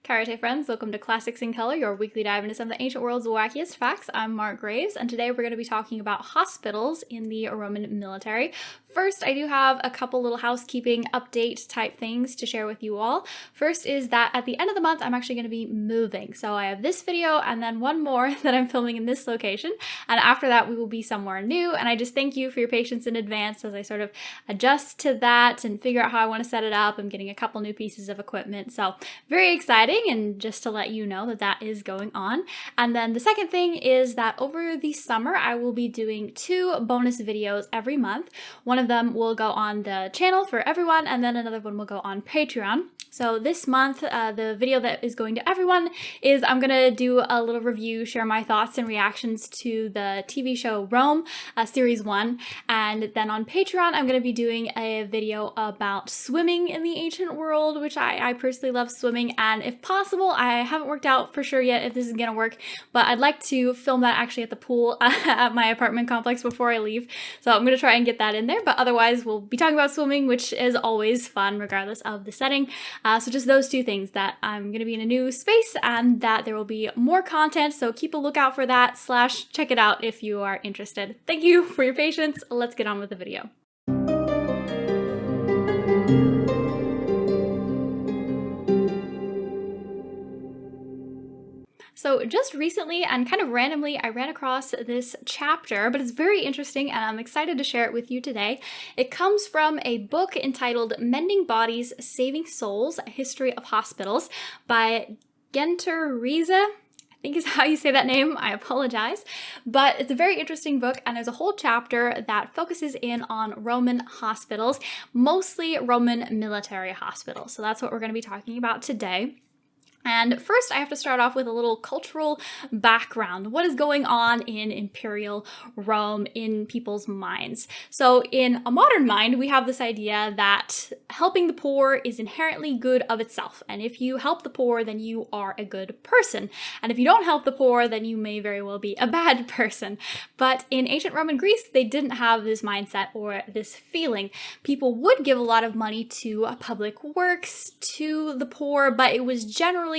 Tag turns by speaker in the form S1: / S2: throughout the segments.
S1: Karate friends, welcome to Classics in Color, your weekly dive into some of the ancient world's wackiest facts. I'm Marc Graves, and today we're going to be talking about hospitals in the Roman military. First, I do have a couple little housekeeping update type things to share with you all. First is that at the end of the month, I'm actually going to be moving. So I have this video and then one more that I'm filming in this location. And after that, we will be somewhere new. And I just thank you for your patience in advance as I sort of adjust to that and figure out how I want to set it up. I'm getting a couple new pieces of equipment. So very exciting, and just to let you know that that is going on. And then the second thing is that over the summer, I will be doing 2 bonus videos every month. One of them will go on the channel for everyone, and then another one will go on Patreon. So this month, the video that is going to everyone is I'm going to do a little review, share my thoughts and reactions to the TV show Rome, Series 1. And then on Patreon, I'm going to be doing a video about swimming in the ancient world, which I personally love swimming. And if possible, I haven't worked out for sure yet if this is going to work, but I'd like to film that actually at the pool at my apartment complex before I leave. So I'm going to try and get that in there. But otherwise, we'll be talking about swimming, which is always fun regardless of the setting. So just those 2 things, that I'm going to be in a new space and that there will be more content. So keep a lookout for that / check it out if you are interested. Thank you for your patience. Let's get on with the video. So just recently and kind of randomly, I ran across this chapter, but it's very interesting and I'm excited to share it with you today. It comes from a book entitled Mending Bodies, Saving Souls, A History of Hospitals by Genter Riese. I think is how you say that name. I apologize. But it's a very interesting book, and there's a whole chapter that focuses in on Roman hospitals, mostly Roman military hospitals. So that's what we're going to be talking about today. And first, I have to start off with a little cultural background. What is going on in Imperial Rome in people's minds? So in a modern mind, we have this idea that helping the poor is inherently good of itself. And if you help the poor, then you are a good person. And if you don't help the poor, then you may very well be a bad person. But in ancient Roman Greece, they didn't have this mindset or this feeling. People would give a lot of money to public works, to the poor, but it was generally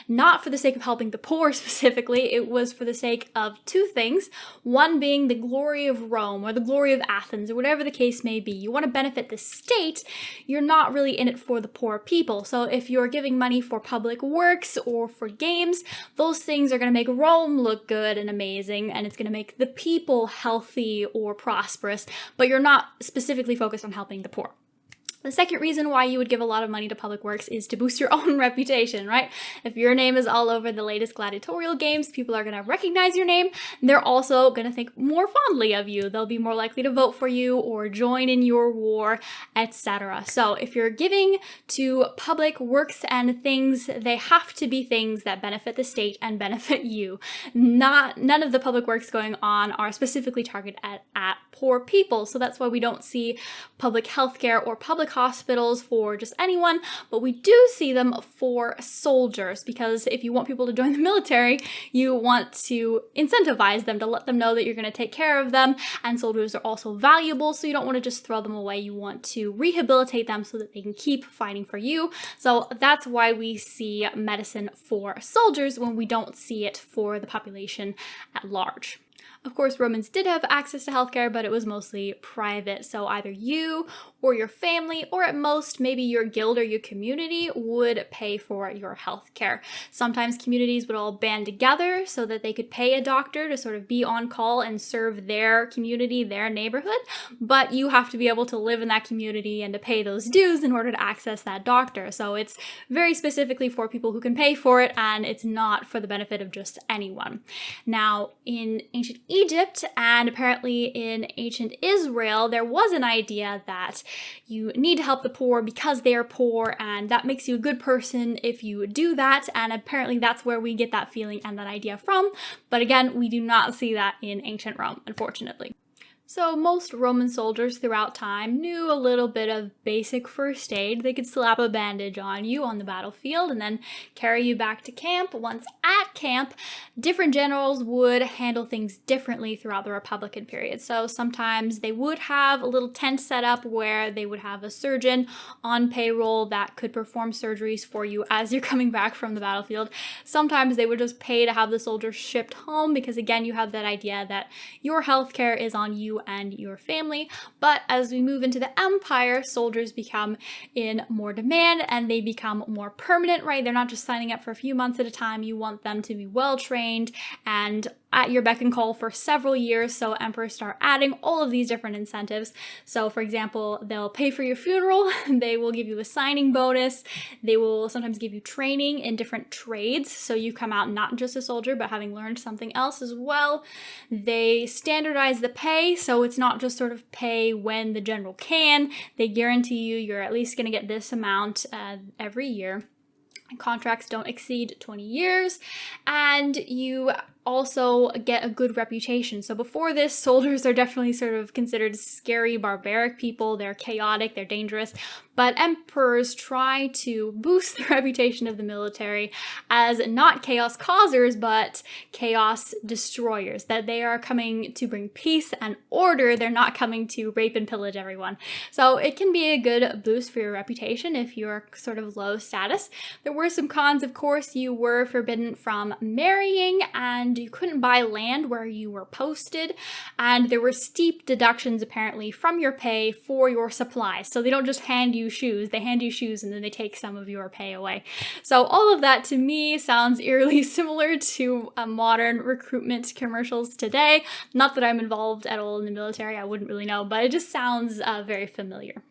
S1: not for the sake of helping the poor specifically. It was for the sake of 2 things. One being the glory of Rome or the glory of Athens or whatever the case may be. You want to benefit the state. You're not really in it for the poor people. So if you're giving money for public works or for games, those things are going to make Rome look good and amazing, and it's going to make the people healthy or prosperous, but you're not specifically focused on helping the poor. The second reason why you would give a lot of money to public works is to boost your own reputation, right? If your name is all over the latest gladiatorial games, people are going to recognize your name. They're also going to think more fondly of you. They'll be more likely to vote for you or join in your war, etc. So if you're giving to public works and things, they have to be things that benefit the state and benefit you. None of the public works going on are specifically targeted at poor people. So that's why we don't see public healthcare or public hospitals for just anyone, but we do see them for soldiers, because if you want people to join the military, you want to incentivize them to let them know that you're going to take care of them, and soldiers are also valuable, so you don't want to just throw them away. You want to rehabilitate them so that they can keep fighting for you. So that's why we see medicine for soldiers when we don't see it for the population at large. Of course, Romans did have access to healthcare, but it was mostly private. So either you or your family, or at most maybe your guild or your community, would pay for your healthcare. Sometimes communities would all band together so that they could pay a doctor to sort of be on call and serve their community, their neighborhood. But you have to be able to live in that community and to pay those dues in order to access that doctor. So it's very specifically for people who can pay for it, and it's not for the benefit of just anyone. Now, in ancient Egypt and apparently in ancient Israel, there was an idea that you need to help the poor because they are poor, and that makes you a good person if you do that. And apparently that's where we get that feeling and that idea from. But again, we do not see that in ancient Rome, unfortunately. So most Roman soldiers throughout time knew a little bit of basic first aid. They could slap a bandage on you on the battlefield and then carry you back to camp. Once at camp, different generals would handle things differently throughout the Republican period. So sometimes they would have a little tent set up where they would have a surgeon on payroll that could perform surgeries for you as you're coming back from the battlefield. Sometimes they would just pay to have the soldiers shipped home because, again, you have that idea that your healthcare is on you and your family. But as we move into the empire, soldiers become in more demand and they become more permanent, right? They're not just signing up for a few months at a time. You want them to be well trained and at your beck and call for several years. So emperors start adding all of these different incentives. So for example, they'll pay for your funeral, they will give you a signing bonus, they will sometimes give you training in different trades. So you come out not just a soldier, but having learned something else as well. They standardize the pay. So it's not just sort of pay when the general can. They guarantee you're at least going to get this amount every year. Contracts don't exceed 20 years, and you also get a good reputation. So before this, soldiers are definitely sort of considered scary, barbaric people. They're chaotic, they're dangerous, but emperors try to boost the reputation of the military as not chaos causers, but chaos destroyers, that they are coming to bring peace and order. They're not coming to rape and pillage everyone. So it can be a good boost for your reputation if you're sort of low status. There were some cons, of course. You were forbidden from marrying, and you couldn't buy land where you were posted, and there were steep deductions apparently from your pay for your supplies. So they don't just hand you shoes, they hand you shoes and then they take some of your pay away. So all of that to me sounds eerily similar to modern recruitment commercials today. Not that I'm involved at all in the military, I wouldn't really know, but it just sounds very familiar.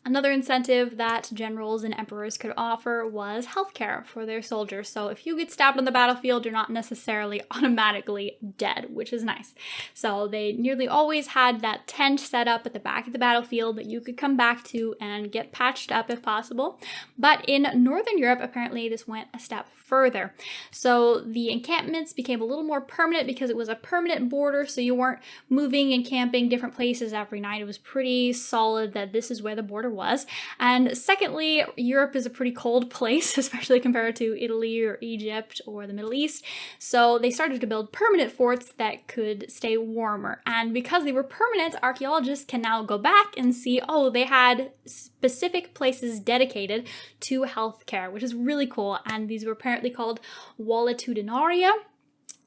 S1: Another incentive that generals and emperors could offer was healthcare for their soldiers. So if you get stabbed on the battlefield, you're not necessarily automatically dead, which is nice. So they nearly always had that tent set up at the back of the battlefield that you could come back to and get patched up if possible. But in Northern Europe, apparently this went a step further. So the encampments became a little more permanent because it was a permanent border, so you weren't moving and camping different places every night. It was pretty solid that this is where the border was. And secondly, Europe is a pretty cold place, especially compared to Italy or Egypt or the Middle East. So they started to build permanent forts that could stay warmer. And because they were permanent, archaeologists can now go back and see, oh, they had specific places dedicated to healthcare, which is really cool. And these were apparently called valetudinaria.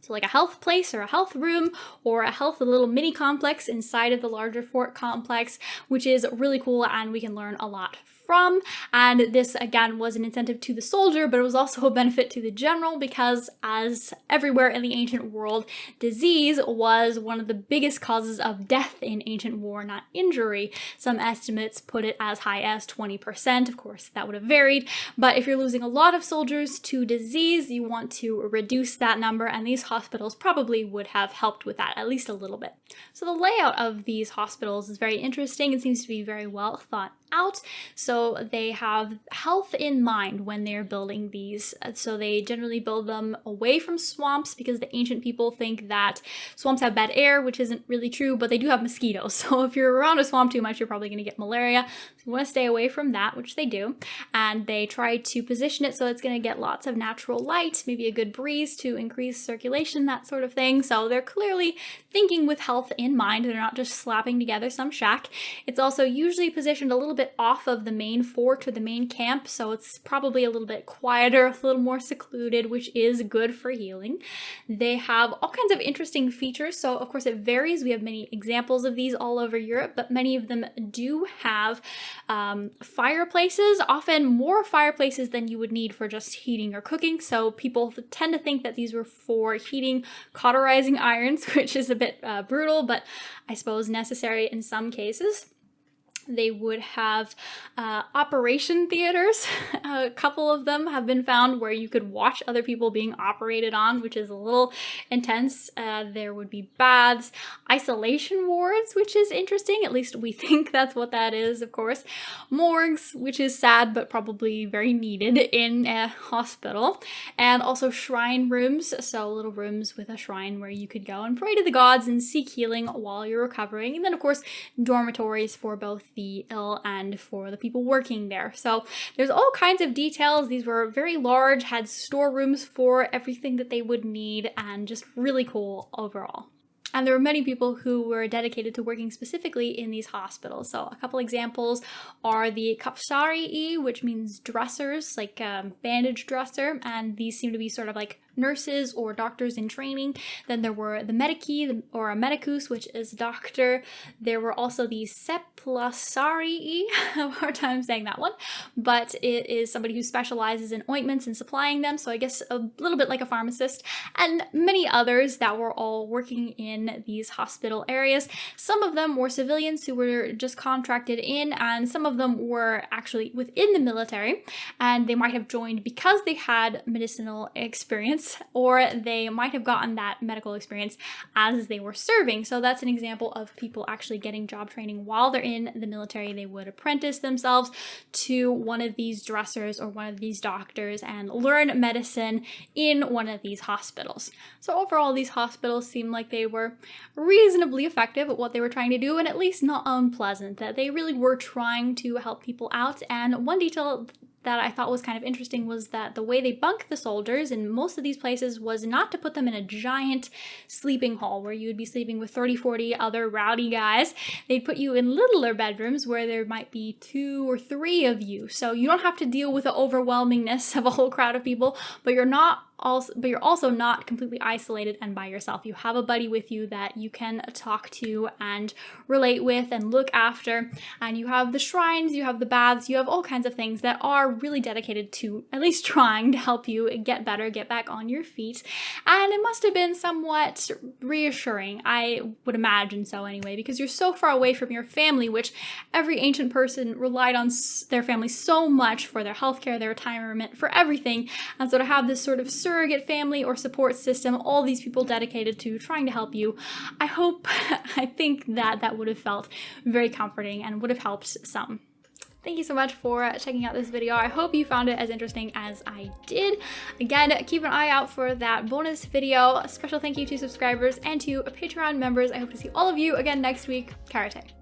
S1: So like a health place or a health room or a health little mini complex inside of the larger fort complex, which is really cool and we can learn a lot from. And this again was an incentive to the soldier, but it was also a benefit to the general because, as everywhere in the ancient world, disease was one of the biggest causes of death in ancient war, not injury. Some estimates put it as high as 20%. Of course, that would have varied, but if you're losing a lot of soldiers to disease, you want to reduce that number, and these hospitals probably would have helped with that at least a little bit. So the layout of these hospitals is very interesting. It seems to be very well thought out. So they have health in mind when they're building these. So they generally build them away from swamps because the ancient people think that swamps have bad air, which isn't really true, but they do have mosquitoes. So if you're around a swamp too much, you're probably going to get malaria. So you want to stay away from that, which they do. And they try to position it so it's going to get lots of natural light, maybe a good breeze to increase circulation, that sort of thing. So they're clearly thinking with health in mind. They're not just slapping together some shack. It's also usually positioned a little bit off of the main fort or the main camp, so it's probably a little bit quieter, a little more secluded, which is good for healing. They have all kinds of interesting features, so of course it varies. We have many examples of these all over Europe, but many of them do have fireplaces, often more fireplaces than you would need for just heating or cooking. So people tend to think that these were for heating cauterizing irons, which is a bit brutal, but I suppose necessary in some cases. They would have operation theaters. A couple of them have been found where you could watch other people being operated on, which is a little intense. There would be baths, isolation wards, which is interesting. At least we think that's what that is, of course. Morgues, which is sad but probably very needed in a hospital. And also shrine rooms, so little rooms with a shrine where you could go and pray to the gods and seek healing while you're recovering. And then, of course, dormitories for both the ill and for the people working there. So there's all kinds of details. These were very large, had storerooms for everything that they would need, and just really cool overall. And there were many people who were dedicated to working specifically in these hospitals. So a couple examples are the kapsarii, which means dressers, like bandage dresser, and these seem to be sort of like nurses or doctors in training. Then there were the medici, or a medicus, which is doctor. There were also the seplasarii, I have a hard time saying that one, but it is somebody who specializes in ointments and supplying them, so I guess a little bit like a pharmacist, and many others that were all working in these hospital areas. Some of them were civilians who were just contracted in, and some of them were actually within the military, and they might have joined because they had medicinal experience, or they might have gotten that medical experience as they were serving. So that's an example of people actually getting job training while they're in the military. They would apprentice themselves to one of these dressers or one of these doctors and learn medicine in one of these hospitals. So overall, these hospitals seem like they were reasonably effective at what they were trying to do, and at least not unpleasant, that they really were trying to help people out. And one detail that I thought was kind of interesting was that the way they bunked the soldiers in most of these places was not to put them in a giant sleeping hall where you would be sleeping with 30, 40 other rowdy guys. They'd put you in littler bedrooms where there might be 2 or 3 of you. So you don't have to deal with the overwhelmingness of a whole crowd of people, but you're also not completely isolated and by yourself. You have a buddy with you that you can talk to and relate with and look after. And you have the shrines, you have the baths, you have all kinds of things that are really dedicated to at least trying to help you get better, get back on your feet. And it must have been somewhat reassuring. I would imagine so anyway, because you're so far away from your family, which every ancient person relied on their family so much for their healthcare, their retirement, for everything. And so to have this sort of surrogate family or support system, all these people dedicated to trying to help you, I think that would have felt very comforting and would have helped some. Thank you so much for checking out this video. I hope you found it as interesting as I did. Again, keep an eye out for that bonus video. A special thank you to subscribers and to Patreon members. I hope to see all of you again next week. Karate.